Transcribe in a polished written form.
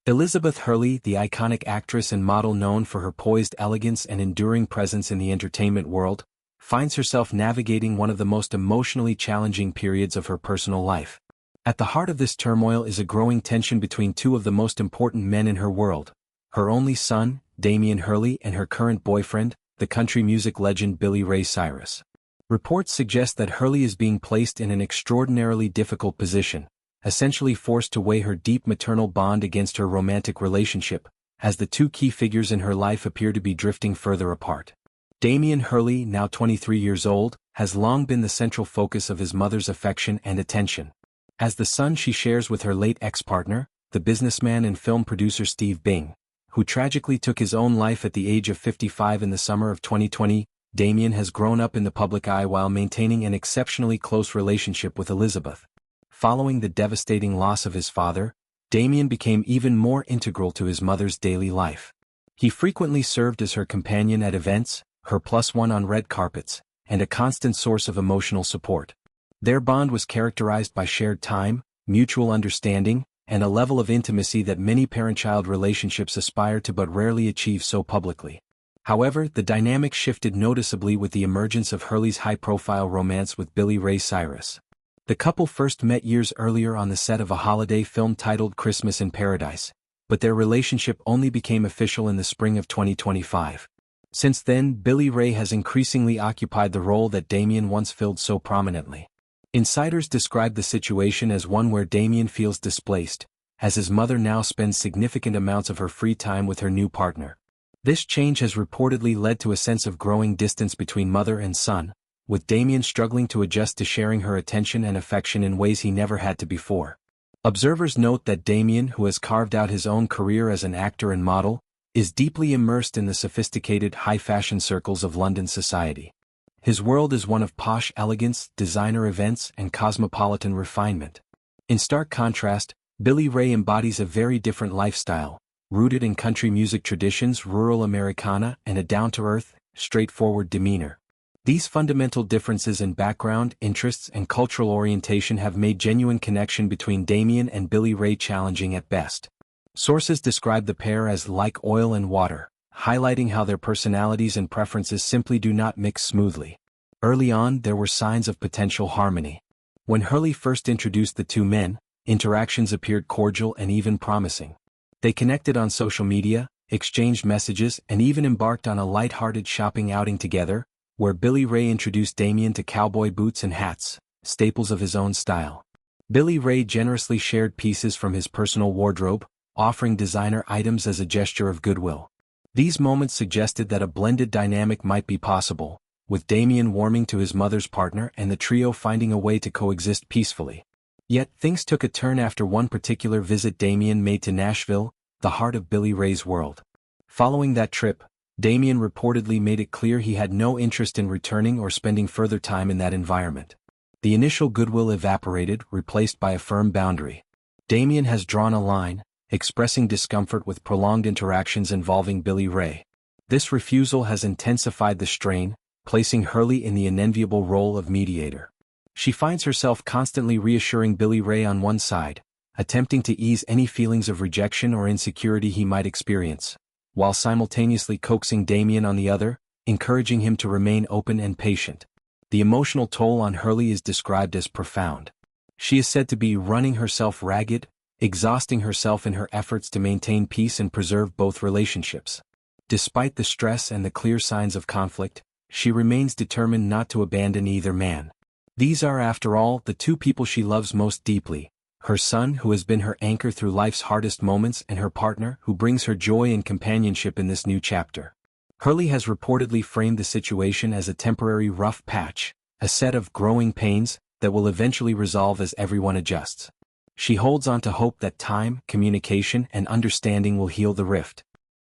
Elizabeth Hurley, the iconic actress and model known for her poised elegance and enduring presence in the entertainment world, finds herself navigating one of the most emotionally challenging periods of her personal life. At the heart of this turmoil is a growing tension between two of the most important men in her world: her only son, Damian Hurley, and her current boyfriend, the country music legend Billy Ray Cyrus. Reports suggest that Hurley is being placed in an extraordinarily difficult position, essentially forced to weigh her deep maternal bond against her romantic relationship, as the two key figures in her life appear to be drifting further apart. Damian Hurley, now 23 years old, has long been the central focus of his mother's affection and attention. As the son she shares with her late ex-partner, the businessman and film producer Steve Bing, who tragically took his own life at the age of 55 in the summer of 2020, Damian has grown up in the public eye while maintaining an exceptionally close relationship with Elizabeth. Following the devastating loss of his father, Damian became even more integral to his mother's daily life. He frequently served as her companion at events, her plus one on red carpets, and a constant source of emotional support. Their bond was characterized by shared time, mutual understanding, and a level of intimacy that many parent-child relationships aspire to but rarely achieve so publicly. However, the dynamic shifted noticeably with the emergence of Hurley's high-profile romance with Billy Ray Cyrus. The couple first met years earlier on the set of a holiday film titled Christmas in Paradise, but their relationship only became official in the spring of 2025. Since then, Billy Ray has increasingly occupied the role that Damian once filled so prominently. Insiders describe the situation as one where Damian feels displaced, as his mother now spends significant amounts of her free time with her new partner. This change has reportedly led to a sense of growing distance between mother and son, with Damian struggling to adjust to sharing her attention and affection in ways he never had to before. Observers note that Damian, who has carved out his own career as an actor and model, is deeply immersed in the sophisticated high-fashion circles of London society. His world is one of posh elegance, designer events, and cosmopolitan refinement. In stark contrast, Billy Ray embodies a very different lifestyle, rooted in country music traditions, rural Americana, and a down-to-earth, straightforward demeanor. These fundamental differences in background, interests, and cultural orientation have made genuine connection between Damian and Billy Ray challenging at best. Sources describe the pair as like oil and water, highlighting how their personalities and preferences simply do not mix smoothly. Early on, there were signs of potential harmony. When Hurley first introduced the two men, interactions appeared cordial and even promising. They connected on social media, exchanged messages, and even embarked on a light-hearted shopping outing together, where Billy Ray introduced Damian to cowboy boots and hats, staples of his own style. Billy Ray generously shared pieces from his personal wardrobe, offering designer items as a gesture of goodwill. These moments suggested that a blended dynamic might be possible, with Damian warming to his mother's partner and the trio finding a way to coexist peacefully. Yet things took a turn after one particular visit Damian made to Nashville, the heart of Billy Ray's world. Following that trip, Damian reportedly made it clear he had no interest in returning or spending further time in that environment. The initial goodwill evaporated, replaced by a firm boundary. Damian has drawn a line, expressing discomfort with prolonged interactions involving Billy Ray. This refusal has intensified the strain, placing Hurley in the unenviable role of mediator. She finds herself constantly reassuring Billy Ray on one side, attempting to ease any feelings of rejection or insecurity he might experience, while simultaneously coaxing Damian on the other, encouraging him to remain open and patient. The emotional toll on Hurley is described as profound. She is said to be running herself ragged, exhausting herself in her efforts to maintain peace and preserve both relationships. Despite the stress and the clear signs of conflict, she remains determined not to abandon either man. These are, after all, the two people she loves most deeply: her son, who has been her anchor through life's hardest moments, and her partner, who brings her joy and companionship in this new chapter. Hurley has reportedly framed the situation as a temporary rough patch, a set of growing pains that will eventually resolve as everyone adjusts. She holds on to hope that time, communication, and understanding will heal the rift.